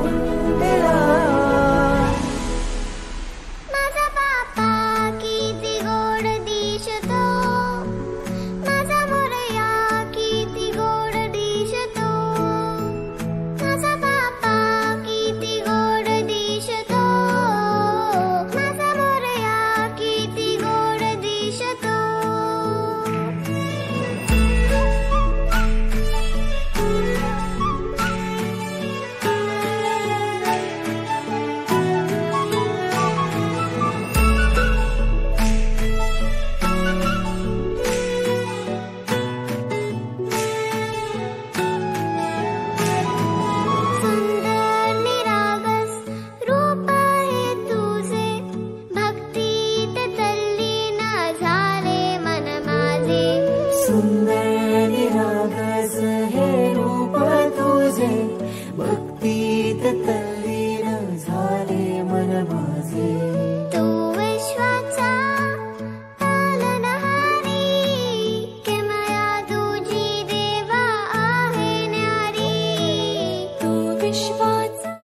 उंडेला. माझा बाप्पा किती गोड दिसतो, माझा मोरया किती गोड दिसतो, माझा बाप्पा किती गोड दिसतो, माझा मोरया किती गोड दिसतो. सुंदर निरागस रूप आहे तुझे, भक्तीत तल्लीन झाले मन माझे. सुंदर निरागस हे रूप तुझे, भक्तीत